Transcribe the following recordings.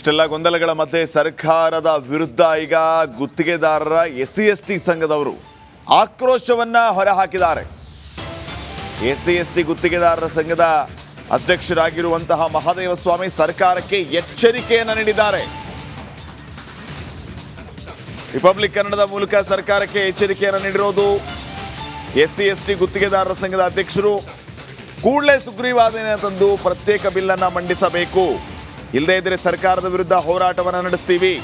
ಇಷ್ಟೆಲ್ಲ ಗೊಂದಲಗಳ ಮಧ್ಯೆ ಸರ್ಕಾರದ ವಿರುದ್ಧ ಈಗ ಗುತ್ತಿಗೆದಾರರ SC/ST ಸಂಘದವರು ಆಕ್ರೋಶವನ್ನ ಹೊರಹಾಕಿದ್ದಾರೆ. SC/ST ಗುತ್ತಿಗೆದಾರರ ಸಂಘದ ಅಧ್ಯಕ್ಷರಾಗಿರುವಂತಹ ಮಹಾದೇವ ಸ್ವಾಮಿ ಸರ್ಕಾರಕ್ಕೆ ಎಚ್ಚರಿಕೆಯನ್ನು ನೀಡಿದ್ದಾರೆ. ರಿಪಬ್ಲಿಕ್ ಕನ್ನಡದ ಮೂಲಕ ಸರ್ಕಾರಕ್ಕೆ ಎಚ್ಚರಿಕೆಯನ್ನು ನೀಡಿರೋದು SC/ST ಗುತ್ತಿಗೆದಾರರ ಸಂಘದ ಅಧ್ಯಕ್ಷರು. ಕೂಡಲೇ ಸುಗ್ರೀವಾಜ್ಞೆ ತಂದು ಪ್ರತ್ಯೇಕ ಬಿಲ್ ಅನ್ನು ಮಂಡಿಸಬೇಕು, ಇಲ್ಲದೇ ಇದ್ರೆ ಸರ್ಕಾರದ ವಿರುದ್ಧ ಹೋರಾಟವನ್ನು ನಡೆಸ್ತೀವಿ.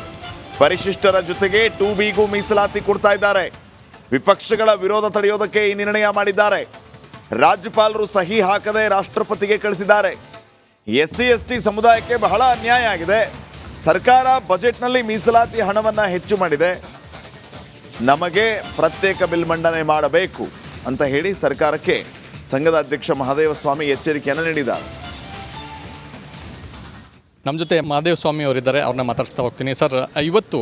ಪರಿಶಿಷ್ಟರ ಜೊತೆಗೆ 2Bಗೂ ಮೀಸಲಾತಿ ಕೊಡ್ತಾ ಇದ್ದಾರೆ. ವಿಪಕ್ಷಗಳ ವಿರೋಧ ತಡೆಯೋದಕ್ಕೆ ಈ ನಿರ್ಣಯ ಮಾಡಿದ್ದಾರೆ. ರಾಜ್ಯಪಾಲರು ಸಹಿ ಹಾಕದೆ ರಾಷ್ಟ್ರಪತಿಗೆ ಕಳಿಸಿದ್ದಾರೆ. SC/ST ಸಮುದಾಯಕ್ಕೆ ಬಹಳ ಅನ್ಯಾಯ ಆಗಿದೆ. ಸರ್ಕಾರ ಬಜೆಟ್ನಲ್ಲಿ ಮೀಸಲಾತಿ ಹಣವನ್ನು ಹೆಚ್ಚು ಮಾಡಿದೆ, ನಮಗೆ ಪ್ರತ್ಯೇಕ ಬಿಲ್ ಮಂಡನೆ ಮಾಡಬೇಕು ಅಂತ ಹೇಳಿ ಸರ್ಕಾರಕ್ಕೆ ಸಂಘದ ಅಧ್ಯಕ್ಷ ಮಹಾದೇವ ಸ್ವಾಮಿ ಎಚ್ಚರಿಕೆಯನ್ನು ನೀಡಿದ್ದಾರೆ. ನಮ್ಮ ಜೊತೆ ಮಹಾದೇವ ಸ್ವಾಮಿ ಅವರಿದ್ದಾರೆ, ಅವ್ರನ್ನ ಮಾತಾಡಿಸ್ತಾ ಹೋಗ್ತೀನಿ. ಸರ್, ಇವತ್ತು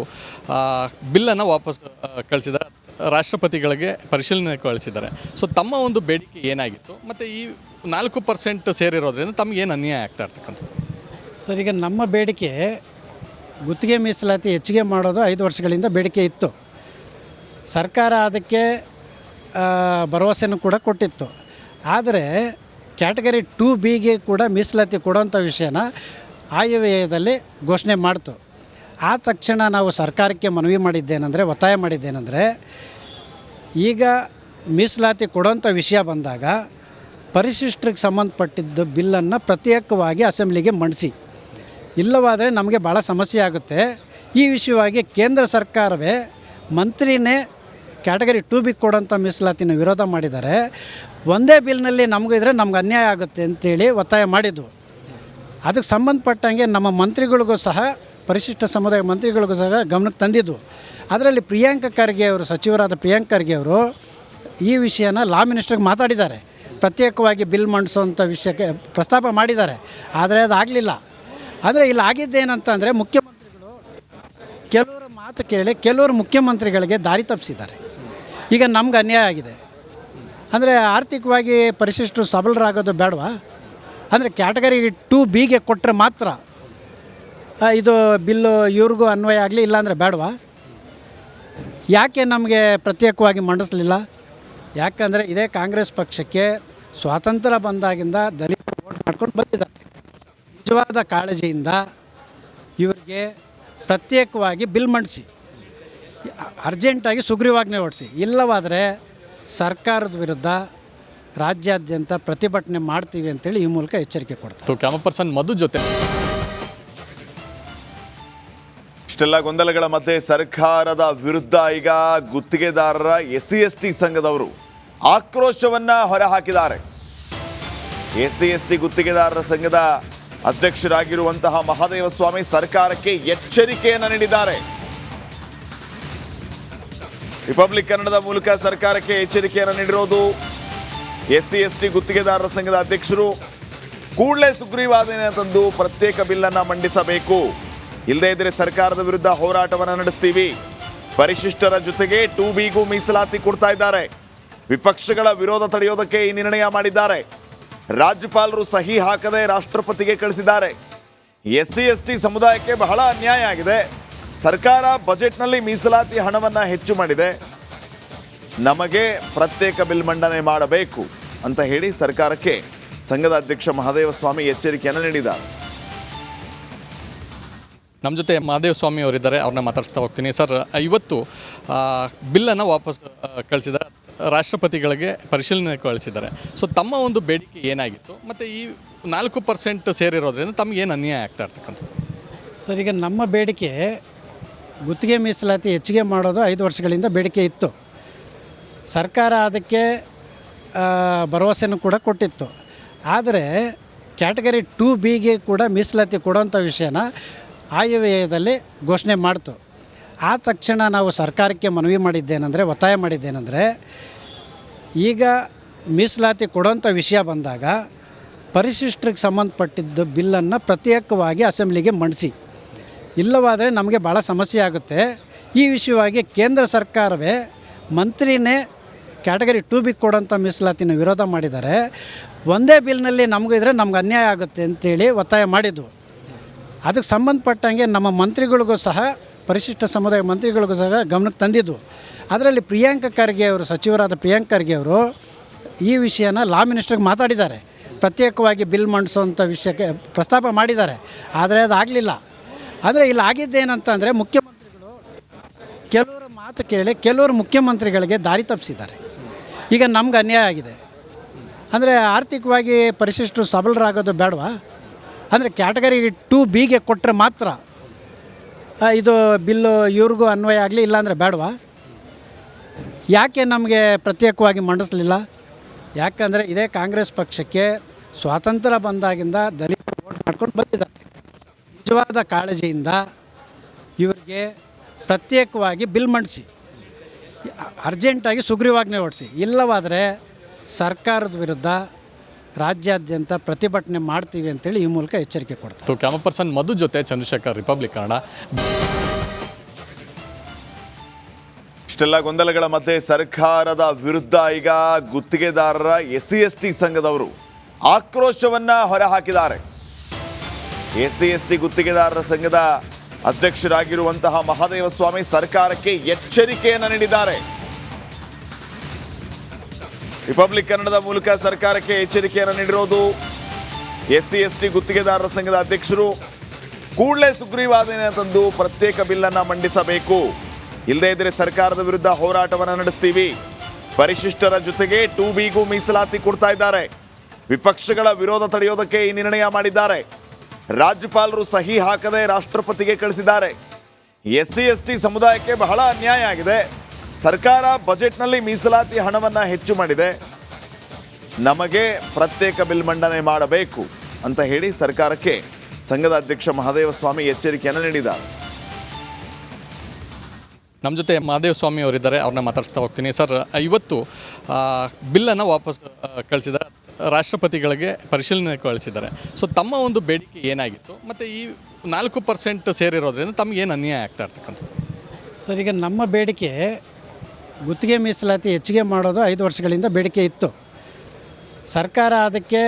ಬಿಲ್ಲನ್ನು ವಾಪಸ್ ಕಳಿಸಿದ್ದಾರೆ, ರಾಷ್ಟ್ರಪತಿಗಳಿಗೆ ಪರಿಶೀಲನೆ ಕಳಿಸಿದ್ದಾರೆ. ಸೊ ತಮ್ಮ ಒಂದು ಬೇಡಿಕೆ ಏನಾಗಿತ್ತು ಮತ್ತು ಈ 4% ಸೇರಿರೋದ್ರಿಂದ ತಮಗೇನು ಅನ್ಯಾಯ ಆಗ್ತಾ ಇರ್ತಕ್ಕಂಥದ್ದು? ಸರ್, ಈಗ ನಮ್ಮ ಬೇಡಿಕೆ ಗುತ್ತಿಗೆ ಮೀಸಲಾತಿ ಹೆಚ್ಚಿಗೆ ಮಾಡೋದು 5 ವರ್ಷಗಳಿಂದ ಬೇಡಿಕೆ ಇತ್ತು. ಸರ್ಕಾರ ಅದಕ್ಕೆ ಭರವಸೆನೂ ಕೂಡ ಕೊಟ್ಟಿತ್ತು. ಆದರೆ ಕ್ಯಾಟಗರಿ 2Bಗೆ ಕೂಡ ಮೀಸಲಾತಿ ಕೊಡೋಂಥ ವಿಷಯನ ಆಯವ್ಯಯದಲ್ಲಿ ಘೋಷಣೆ ಮಾಡ್ತು. ಆ ತಕ್ಷಣ ನಾವು ಸರ್ಕಾರಕ್ಕೆ ಮನವಿ ಮಾಡಿದ್ದೇನೆಂದರೆ, ಒತ್ತಾಯ ಮಾಡಿದ್ದೇನೆಂದರೆ, ಈಗ ಮೀಸಲಾತಿ ಕೊಡೋಂಥ ವಿಷಯ ಬಂದಾಗ ಪರಿಶಿಷ್ಟರಿಗೆ ಸಂಬಂಧಪಟ್ಟಿದ್ದ ಬಿಲ್ಲನ್ನು ಪ್ರತ್ಯೇಕವಾಗಿ ಅಸೆಂಬ್ಲಿಗೆ ಮಂಡಿಸಿ, ಇಲ್ಲವಾದರೆ ನಮಗೆ ಭಾಳ ಸಮಸ್ಯೆ ಆಗುತ್ತೆ. ಈ ವಿಷಯವಾಗಿ ಕೇಂದ್ರ ಸರ್ಕಾರವೇ ಮಂತ್ರಿನೇ ಕ್ಯಾಟಗರಿ 2B ಕೊಡೋಂಥ ಮೀಸಲಾತಿನ ವಿರೋಧ ಮಾಡಿದ್ದಾರೆ. ಒಂದೇ ಬಿಲ್ನಲ್ಲಿ ನಮಗೂ ಇದ್ದರೆ ನಮ್ಗೆ ಅನ್ಯಾಯ ಆಗುತ್ತೆ ಅಂತೇಳಿ ಒತ್ತಾಯ ಮಾಡಿದ್ದು. ಅದಕ್ಕೆ ಸಂಬಂಧಪಟ್ಟಂಗೆ ನಮ್ಮ ಮಂತ್ರಿಗಳಿಗೂ ಸಹ, ಪರಿಶಿಷ್ಟ ಸಮುದಾಯ ಮಂತ್ರಿಗಳಿಗೂ ಸಹ ಗಮನಕ್ಕೆ ತಂದಿದ್ದು. ಅದರಲ್ಲಿ ಪ್ರಿಯಾಂಕ ಖರ್ಗೆ ಅವರು, ಸಚಿವರಾದ ಪ್ರಿಯಾಂಕ ಖರ್ಗೆ ಅವರು ಈ ವಿಷಯನ ಲಾ ಮಿನಿಸ್ಟ್ರಿಗೆ ಮಾತಾಡಿದ್ದಾರೆ. ಪ್ರತ್ಯೇಕವಾಗಿ ಬಿಲ್ ಮಂಡಿಸೋಂಥ ವಿಷಯಕ್ಕೆ ಪ್ರಸ್ತಾಪ ಮಾಡಿದ್ದಾರೆ. ಆದರೆ ಅದು ಆಗಲಿಲ್ಲ. ಆದರೆ ಇಲ್ಲಿ ಆಗಿದ್ದೇನಂತಂದರೆ, ಮುಖ್ಯಮಂತ್ರಿಗಳು ಕೆಲವರ ಮಾತು ಕೇಳಿ ಕೆಲವರು ಮುಖ್ಯಮಂತ್ರಿಗಳಿಗೆ ದಾರಿ ತಪ್ಪಿಸಿದ್ದಾರೆ. ಈಗ ನಮ್ಗೆ ಅನ್ಯಾಯ ಆಗಿದೆ. ಅಂದರೆ ಆರ್ಥಿಕವಾಗಿ ಪರಿಶಿಷ್ಟರು ಸಬಲರಾಗೋದು ಬೇಡವಾ? ಅಂದರೆ ಕ್ಯಾಟಗರಿ 2Bಗೆ ಕೊಟ್ಟರೆ ಮಾತ್ರ ಇದು ಬಿಲ್ಲು ಇವ್ರಿಗೂ ಅನ್ವಯ ಆಗಲಿ, ಇಲ್ಲಾಂದರೆ ಬೇಡವಾ? ಯಾಕೆ ನಮಗೆ ಪ್ರತ್ಯೇಕವಾಗಿ ಮಂಡಿಸಲಿಲ್ಲ? ಯಾಕಂದರೆ ಇದೇ ಕಾಂಗ್ರೆಸ್ ಪಕ್ಷಕ್ಕೆ ಸ್ವಾತಂತ್ರ್ಯ ಬಂದಾಗಿಂದ ದಲಿತರು ವೋಟ್ ಮಾಡ್ಕೊಂಡು ಬಂದಿದ್ದಾರೆ. ನಿಜವಾದ ಕಾಳಜಿಯಿಂದ ಇವರಿಗೆ ಪ್ರತ್ಯೇಕವಾಗಿ ಬಿಲ್ ಮಂಡಿಸಿ, ಅರ್ಜೆಂಟಾಗಿ ಸುಗ್ರೀವಾಜ್ಞೆ ಹೊರಡಿಸಿ, ಇಲ್ಲವಾದರೆ ಸರ್ಕಾರದ ವಿರುದ್ಧ ರಾಜ್ಯಾದ್ಯಂತ ಪ್ರತಿಭಟನೆ ಮಾಡ್ತೀವಿ ಅಂತೇಳಿ ಈ ಮೂಲಕ ಎಚ್ಚರಿಕೆ ಕೊಡ್ತಾರೆ. ಕ್ಯಾಮರಾ ಪರ್ಸನ್ ಮಧು ಜೊತೆ. ಇಷ್ಟೆಲ್ಲ ಗೊಂದಲಗಳ ಮಧ್ಯೆ ಸರ್ಕಾರದ ವಿರುದ್ಧ ಈಗ ಗುತ್ತಿಗೆದಾರರ SC/ST ಸಂಘದವರು ಆಕ್ರೋಶವನ್ನ ಹೊರಹಾಕಿದ್ದಾರೆ. SC/ST ಗುತ್ತಿಗೆದಾರರ ಸಂಘದ ಅಧ್ಯಕ್ಷರಾಗಿರುವಂತಹ ಮಹಾದೇವ ಸ್ವಾಮಿ ಸರ್ಕಾರಕ್ಕೆ ಎಚ್ಚರಿಕೆಯನ್ನು ನೀಡಿದ್ದಾರೆ. ರಿಪಬ್ಲಿಕ್ ಕನ್ನಡದ ಮೂಲಕ ಸರ್ಕಾರಕ್ಕೆ ಎಚ್ಚರಿಕೆಯನ್ನು ನೀಡಿರೋದು SC/ST ಗುತ್ತಿಗೆದಾರರ ಸಂಘದ ಅಧ್ಯಕ್ಷರು. ಕೂಡಲೇ ಸುಗ್ರೀವಾಜ್ಞೆ ತಂದು ಪ್ರತ್ಯೇಕ ಬಿಲ್ ಅನ್ನು ಮಂಡಿಸಬೇಕು, ಇಲ್ಲದೇ ಇದ್ರೆ ಸರ್ಕಾರದ ವಿರುದ್ಧ ಹೋರಾಟವನ್ನು ನಡೆಸ್ತೀವಿ. ಪರಿಶಿಷ್ಟರ ಜೊತೆಗೆ 2Bಗೂ ಮೀಸಲಾತಿ ಕೊಡ್ತಾ ಇದ್ದಾರೆ. ವಿಪಕ್ಷಗಳ ವಿರೋಧ ತಡೆಯೋದಕ್ಕೆ ಈ ನಿರ್ಣಯ ಮಾಡಿದ್ದಾರೆ. ರಾಜ್ಯಪಾಲರು ಸಹಿ ಹಾಕದೆ ರಾಷ್ಟ್ರಪತಿಗೆ ಕಳಿಸಿದ್ದಾರೆ. SC/ST ಸಮುದಾಯಕ್ಕೆ ಬಹಳ ಅನ್ಯಾಯ ಆಗಿದೆ. ಸರ್ಕಾರ ಬಜೆಟ್ನಲ್ಲಿ ಮೀಸಲಾತಿ ಹಣವನ್ನು ಹೆಚ್ಚು ಮಾಡಿದೆ, ನಮಗೆ ಪ್ರತ್ಯೇಕ ಬಿಲ್ ಮಂಡನೆ ಮಾಡಬೇಕು ಅಂತ ಹೇಳಿ ಸರ್ಕಾರಕ್ಕೆ ಸಂಘದ ಅಧ್ಯಕ್ಷ ಮಹಾದೇವ ಸ್ವಾಮಿ ಎಚ್ಚರಿಕೆಯನ್ನು ನೀಡಿದ್ದಾರೆ. ನಮ್ಮ ಜೊತೆ ಮಹಾದೇವ ಸ್ವಾಮಿ ಅವರಿದ್ದಾರೆ, ಅವ್ರನ್ನ ಮಾತಾಡಿಸ್ತಾ ಹೋಗ್ತೀನಿ. ಸರ್, ಇವತ್ತು ಬಿಲ್ಲನ್ನು ವಾಪಸ್ ಕಳಿಸಿದ್ದಾರೆ, ರಾಷ್ಟ್ರಪತಿಗಳಿಗೆ ಪರಿಶೀಲನೆ ಕಳಿಸಿದ್ದಾರೆ. ಸೊ ತಮ್ಮ ಒಂದು ಬೇಡಿಕೆ ಏನಾಗಿತ್ತು ಮತ್ತು ಈ 4% ಸೇರಿರೋದ್ರಿಂದ ತಮಗೇನು ಅನ್ಯಾಯ ಆಗ್ತಾ ಇರ್ತಕ್ಕಂಥದ್ದು? ಸರ್, ಈಗ ನಮ್ಮ ಬೇಡಿಕೆ ಗುತ್ತಿಗೆ ಮೀಸಲಾತಿ ಹೆಚ್ಚಿಗೆ ಮಾಡೋದು 5 ವರ್ಷಗಳಿಂದ ಬೇಡಿಕೆ ಇತ್ತು. ಸರ್ಕಾರ ಅದಕ್ಕೆ ಭರವಸೆನೂ ಕೂಡ ಕೊಟ್ಟಿತ್ತು. ಆದರೆ ಕ್ಯಾಟಗರಿ 2Bಗೆ ಕೂಡ ಮೀಸಲಾತಿ ಕೊಡೋಂಥ ವಿಷಯನ ಆಯವ್ಯಯದಲ್ಲಿ ಘೋಷಣೆ ಮಾಡ್ತು. ಆ ತಕ್ಷಣ ನಾವು ಸರ್ಕಾರಕ್ಕೆ ಮನವಿ ಮಾಡಿದ್ದೇನೆಂದರೆ, ಒತ್ತಾಯ ಮಾಡಿದ್ದೇನೆಂದರೆ, ಈಗ ಮೀಸಲಾತಿ ಕೊಡೋಂಥ ವಿಷಯ ಬಂದಾಗ ಪರಿಶಿಷ್ಟರಿಗೆ ಸಂಬಂಧಪಟ್ಟಿದ್ದ ಬಿಲ್ಲನ್ನು ಪ್ರತ್ಯೇಕವಾಗಿ ಅಸೆಂಬ್ಲಿಗೆ ಮಂಡಿಸಿ, ಇಲ್ಲವಾದರೆ ನಮಗೆ ಭಾಳ ಸಮಸ್ಯೆ ಆಗುತ್ತೆ. ಈ ವಿಷಯವಾಗಿ ಕೇಂದ್ರ ಸರ್ಕಾರವೇ ಮಂತ್ರಿನೇ ಕ್ಯಾಟಗರಿ 2B ಕೊಡೋಂಥ ಮೀಸಲಾತಿನ ವಿರೋಧ ಮಾಡಿದ್ದಾರೆ. ಒಂದೇ ಬಿಲ್ನಲ್ಲಿ ನಮಗೂ ಇದ್ದರೆ ನಮ್ಗೆ ಅನ್ಯಾಯ ಆಗುತ್ತೆ ಅಂತೇಳಿ ಒತ್ತಾಯ ಮಾಡಿದ್ದು. ಅದಕ್ಕೆ ಸಂಬಂಧಪಟ್ಟಂಗೆ ನಮ್ಮ ಮಂತ್ರಿಗಳಿಗೂ ಸಹ ಪರಿಶಿಷ್ಟ ಸಮುದಾಯ ಮಂತ್ರಿಗಳಿಗೂ ಸಹ ಗಮನಕ್ಕೆ ತಂದಿದ್ದು. ಅದರಲ್ಲಿ ಪ್ರಿಯಾಂಕ ಖರ್ಗೆ ಅವರು, ಸಚಿವರಾದ ಪ್ರಿಯಾಂಕ ಖರ್ಗೆ ಅವರು ಈ ವಿಷಯನ ಲಾ ಮಿನಿಸ್ಟ್ರಿಗೆ ಮಾತಾಡಿದ್ದಾರೆ. ಪ್ರತ್ಯೇಕವಾಗಿ ಬಿಲ್ ಮಂಡಿಸೋವಂಥ ವಿಷಯಕ್ಕೆ ಪ್ರಸ್ತಾಪ ಮಾಡಿದ್ದಾರೆ. ಆದರೆ ಅದು ಆಗಲಿಲ್ಲ. ಆದರೆ ಇಲ್ಲಿ ಆಗಿದ್ದೇನಂತಂದರೆ ಮುಖ್ಯಮಂತ್ರಿಗಳು ಕೆಲವರ ಮಾತು ಕೇಳಿ ಕೆಲವರು ಮುಖ್ಯಮಂತ್ರಿಗಳಿಗೆ ದಾರಿ ತಪ್ಪಿಸಿದ್ದಾರೆ. ಈಗ ನಮ್ಗೆ ಅನ್ಯಾಯ ಆಗಿದೆ. ಅಂದರೆ ಆರ್ಥಿಕವಾಗಿ ಪರಿಶಿಷ್ಟರು ಸಬಲರಾಗೋದು ಬೇಡವಾ? ಅಂದರೆ ಕ್ಯಾಟಗರಿ 2Bಗೆ ಕೊಟ್ಟರೆ ಮಾತ್ರ ಇದು ಬಿಲ್ಲು ಇವ್ರಿಗೂ ಅನ್ವಯ ಆಗಲಿ, ಇಲ್ಲಾಂದರೆ ಬೇಡವಾ? ಯಾಕೆ ನಮಗೆ ಪ್ರತ್ಯೇಕವಾಗಿ ಮಂಡಿಸಲಿಲ್ಲ? ಯಾಕಂದರೆ ಇದೇ ಕಾಂಗ್ರೆಸ್ ಪಕ್ಷಕ್ಕೆ ಸ್ವಾತಂತ್ರ್ಯ ಬಂದಾಗಿಂದ ದಲಿತರು ವೋಟ್ ಮಾಡ್ಕೊಂಡು ಬಂದಿದ್ದಾರೆ. ನಿಜವಾದ ಕಾಳಜಿಯಿಂದ ಇವರಿಗೆ ಪ್ರತ್ಯೇಕವಾಗಿ ಬಿಲ್ ಮಂಡಿಸಿ, ಅರ್ಜೆಂಟಾಗಿ ಸುಗ್ರೀವಾಜ್ಞೆ ಹೊರಡಿಸಿ. ಇಲ್ಲವಾದರೆ ಸರ್ಕಾರದ ವಿರುದ್ಧ ರಾಜ್ಯಾದ್ಯಂತ ಪ್ರತಿಭಟನೆ ಮಾಡ್ತೀವಿ ಅಂತೇಳಿ ಈ ಮೂಲಕ ಎಚ್ಚರಿಕೆ ಕೊಡ್ತಾರೆ. ಕ್ಯಾಮರಾ ಪರ್ಸನ್ ಮಧು ಜೊತೆ ಚಂದ್ರಶೇಖರ್, ರಿಪಬ್ಲಿಕ್ ಕನ್ನಡ. ಇಷ್ಟೆಲ್ಲ ಗೊಂದಲಗಳ ಮಧ್ಯೆ ಸರ್ಕಾರದ ವಿರುದ್ಧ ಈಗ ಗುತ್ತಿಗೆದಾರರ SC/ST ಸಂಘದವರು ಆಕ್ರೋಶವನ್ನ ಹೊರಹಾಕಿದ್ದಾರೆ. SC/ST ಗುತ್ತಿಗೆದಾರರ ಸಂಘದ ಅಧ್ಯಕ್ಷರಾಗಿರುವಂತಹ ಮಹಾದೇವ ಸ್ವಾಮಿ ಸರ್ಕಾರಕ್ಕೆ ಎಚ್ಚರಿಕೆಯನ್ನು ನೀಡಿದ್ದಾರೆ. ರಿಪಬ್ಲಿಕ್ ಕನ್ನಡದ ಮೂಲಕ ಸರ್ಕಾರಕ್ಕೆ ಎಚ್ಚರಿಕೆಯನ್ನು ನೀಡಿರೋದು SC/ST ಗುತ್ತಿಗೆದಾರರ ಸಂಘದ ಅಧ್ಯಕ್ಷರು. ಕೂಡಲೇ ಸುಗ್ರೀವಾಜ್ಞೆ ತಂದು ಪ್ರತ್ಯೇಕ ಬಿಲ್ಲನ್ನು ಮಂಡಿಸಬೇಕು. ಇಲ್ಲದೇ ಇದ್ರೆ ಸರ್ಕಾರದ ವಿರುದ್ಧ ಹೋರಾಟವನ್ನು ನಡೆಸ್ತೀವಿ. ಪರಿಶಿಷ್ಟರ ಜೊತೆಗೆ 2Bಗೂ ಮೀಸಲಾತಿ ಕೊಡ್ತಾ ಇದ್ದಾರೆ. ವಿಪಕ್ಷಗಳ ವಿರೋಧ ತಡೆಯೋದಕ್ಕೆ ಈ ನಿರ್ಣಯ ಮಾಡಿದ್ದಾರೆ. ರಾಜ್ಯಪಾಲರು ಸಹಿ ಹಾಕದೆ ರಾಷ್ಟ್ರಪತಿಗೆ ಕಳಿಸಿದ್ದಾರೆ. SC/ST ಸಮುದಾಯಕ್ಕೆ ಬಹಳ ಅನ್ಯಾಯ ಆಗಿದೆ. ಸರ್ಕಾರ ಬಜೆಟ್ನಲ್ಲಿ ಮೀಸಲಾತಿ ಹಣವನ್ನು ಹೆಚ್ಚು ಮಾಡಿದೆ. ನಮಗೆ ಪ್ರತ್ಯೇಕ ಬಿಲ್ ಮಂಡನೆ ಮಾಡಬೇಕು ಅಂತ ಹೇಳಿ ಸರ್ಕಾರಕ್ಕೆ ಸಂಘದ ಅಧ್ಯಕ್ಷ ಮಹಾದೇವ ಸ್ವಾಮಿ ಎಚ್ಚರಿಕೆಯನ್ನು ನೀಡಿದ್ದಾರೆ. ನಮ್ಮ ಜೊತೆ ಮಹಾದೇವ ಸ್ವಾಮಿ ಅವರಿದ್ದಾರೆ, ಅವ್ರನ್ನ ಮಾತಾಡಿಸ್ತಾ ಹೋಗ್ತೀನಿ. ಸರ್, ಇವತ್ತು ಬಿಲ್ಲನ್ನು ವಾಪಸ್ ಕಳಿಸಿದ್ದಾರೆ, ರಾಷ್ಟ್ರಪತಿಗಳಿಗೆ ಪರಿಶೀಲನೆ ಕಳಿಸಿದ್ದಾರೆ. ಸೊ ತಮ್ಮ ಒಂದು ಬೇಡಿಕೆ ಏನಾಗಿತ್ತು, ಮತ್ತು ಈ 4% ಸೇರಿರೋದ್ರಿಂದ ತಮಗೇನು ಅನ್ಯಾಯ ಆಗ್ತಾ ಇರ್ತಕ್ಕಂಥದ್ದು? ಸರ್, ಈಗ ನಮ್ಮ ಬೇಡಿಕೆ ಗುತ್ತಿಗೆ ಮೀಸಲಾತಿ ಹೆಚ್ಚಿಗೆ ಮಾಡೋದು 5 ವರ್ಷಗಳಿಂದ ಬೇಡಿಕೆ ಇತ್ತು. ಸರ್ಕಾರ ಅದಕ್ಕೆ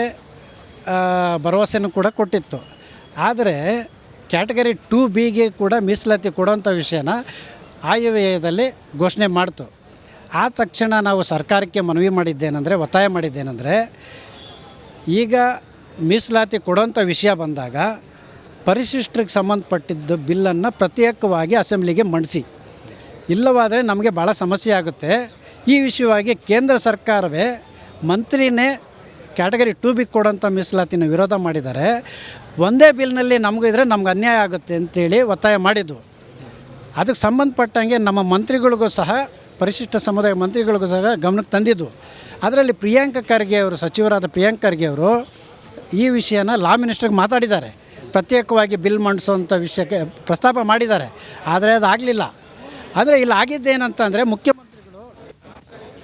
ಭರವಸೆನೂ ಕೂಡ ಕೊಟ್ಟಿತ್ತು. ಆದರೆ ಕ್ಯಾಟಗರಿ 2Bಗೆ ಕೂಡ ಮೀಸಲಾತಿ ಕೊಡೋಂಥ ವಿಷಯನ ಆಯವ್ಯಯದಲ್ಲಿ ಘೋಷಣೆ ಮಾಡ್ತು. ಆ ತಕ್ಷಣ ನಾವು ಸರ್ಕಾರಕ್ಕೆ ಮನವಿ ಮಾಡಿದ್ದೇನೆಂದರೆ, ಒತ್ತಾಯ ಮಾಡಿದ್ದೇನೆಂದರೆ, ಈಗ ಮೀಸಲಾತಿ ಕೊಡೋಂಥ ವಿಷಯ ಬಂದಾಗ ಪರಿಶಿಷ್ಟರಿಗೆ ಸಂಬಂಧಪಟ್ಟಿದ್ದ ಬಿಲ್ಲನ್ನು ಪ್ರತ್ಯೇಕವಾಗಿ ಅಸೆಂಬ್ಲಿಗೆ ಮಂಡಿಸಿ. ಇಲ್ಲವಾದರೆ ನಮಗೆ ಭಾಳ ಸಮಸ್ಯೆ ಆಗುತ್ತೆ. ಈ ವಿಷಯವಾಗಿ ಕೇಂದ್ರ ಸರ್ಕಾರವೇ ಮಂತ್ರಿನೇ ಕ್ಯಾಟಗರಿ 2B ಕೊಡೋಂಥ ಮೀಸಲಾತಿನ ವಿರೋಧ ಮಾಡಿದ್ದಾರೆ. ಒಂದೇ ಬಿಲ್ನಲ್ಲಿ ನಮಗೂ ಇದ್ದರೆ ನಮ್ಗೆ ಅನ್ಯಾಯ ಆಗುತ್ತೆ ಅಂತೇಳಿ ಒತ್ತಾಯ ಮಾಡಿದ್ದು. ಅದಕ್ಕೆ ಸಂಬಂಧಪಟ್ಟಂಗೆ ನಮ್ಮ ಮಂತ್ರಿಗಳಿಗೂ ಸಹ, ಪರಿಶಿಷ್ಟ ಸಮುದಾಯ ಮಂತ್ರಿಗಳಿಗೂ ಸಹ ಗಮನಕ್ಕೆ ತಂದಿದ್ದು. ಅದರಲ್ಲಿ ಪ್ರಿಯಾಂಕ ಖರ್ಗೆ ಅವರು, ಸಚಿವರಾದ ಪ್ರಿಯಾಂಕ ಖರ್ಗೆ ಅವರು ಈ ವಿಷಯನ ಲಾ ಮಿನಿಸ್ಟ್ರಿಗೆ ಮಾತಾಡಿದ್ದಾರೆ. ಪ್ರತ್ಯೇಕವಾಗಿ ಬಿಲ್ ಮಂಡಿಸೋವಂಥ ವಿಷಯಕ್ಕೆ ಪ್ರಸ್ತಾಪ ಮಾಡಿದ್ದಾರೆ. ಆದರೆ ಅದು ಆಗಲಿಲ್ಲ. ಆದರೆ ಇಲ್ಲಿ ಆಗಿದ್ದೇನಂತಂದರೆ ಮುಖ್ಯಮಂತ್ರಿಗಳು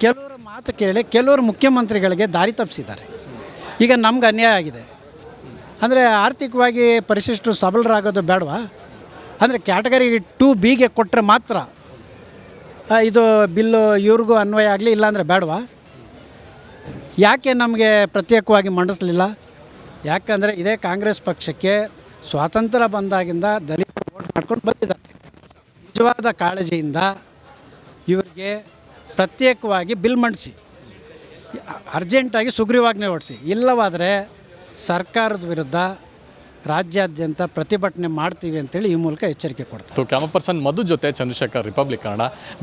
ಕೆಲವರ ಮಾತು ಕೇಳಿ ಕೆಲವರು ಮುಖ್ಯಮಂತ್ರಿಗಳಿಗೆ ದಾರಿ ತಪ್ಪಿಸಿದ್ದಾರೆ. ಈಗ ನಮ್ಗೆ ಅನ್ಯಾಯ ಆಗಿದೆ. ಅಂದರೆ ಆರ್ಥಿಕವಾಗಿ ಪರಿಶಿಷ್ಟರು ಸಬಲರಾಗೋದು ಬೇಡವಾ? ಅಂದರೆ ಕ್ಯಾಟಗರಿ 2Bಗೆ ಕೊಟ್ಟರೆ ಮಾತ್ರ ಇದು ಬಿಲ್ಲು ಇವ್ರಿಗೂ ಅನ್ವಯ ಆಗಲಿ, ಇಲ್ಲಾಂದರೆ ಬೇಡವಾ? ಯಾಕೆ ನಮಗೆ ಪ್ರತ್ಯೇಕವಾಗಿ ಮಂಡಿಸಲಿಲ್ಲ? ಯಾಕಂದರೆ ಇದೇ ಕಾಂಗ್ರೆಸ್ ಪಕ್ಷಕ್ಕೆ ಸ್ವಾತಂತ್ರ್ಯ ಬಂದಾಗಿಂದ ದಲಿತರು ವೋಟ್ ಮಾಡ್ಕೊಂಡು ಬಂದಿದ್ದಾರೆ. ನಿಜವಾದ ಕಾಳಜಿಯಿಂದ ಇವರಿಗೆ ಪ್ರತ್ಯೇಕವಾಗಿ ಬಿಲ್ ಮಂಡಿಸಿ, ಅರ್ಜೆಂಟಾಗಿ ಸುಗ್ರೀವಾಜ್ಞೆ ಹೊರಡಿಸಿ. ಇಲ್ಲವಾದರೆ ಸರ್ಕಾರದ ವಿರುದ್ಧ ರಾಜ್ಯಾದ್ಯಂತ ಪ್ರತಿಭಟನೆ ಮಾಡ್ತೀವಿ ಅಂತೇಳಿ ಈ ಮೂಲಕ ಎಚ್ಚರಿಕೆ ಕೊಡ್ತಾರೆ. ಕ್ಯಾಮರಾ ಪರ್ಸನ್ ಮಧು ಜೊತೆ ಚಂದ್ರಶೇಖರ್, ರಿಪಬ್ಲಿಕ್ ಕನ್ನಡ.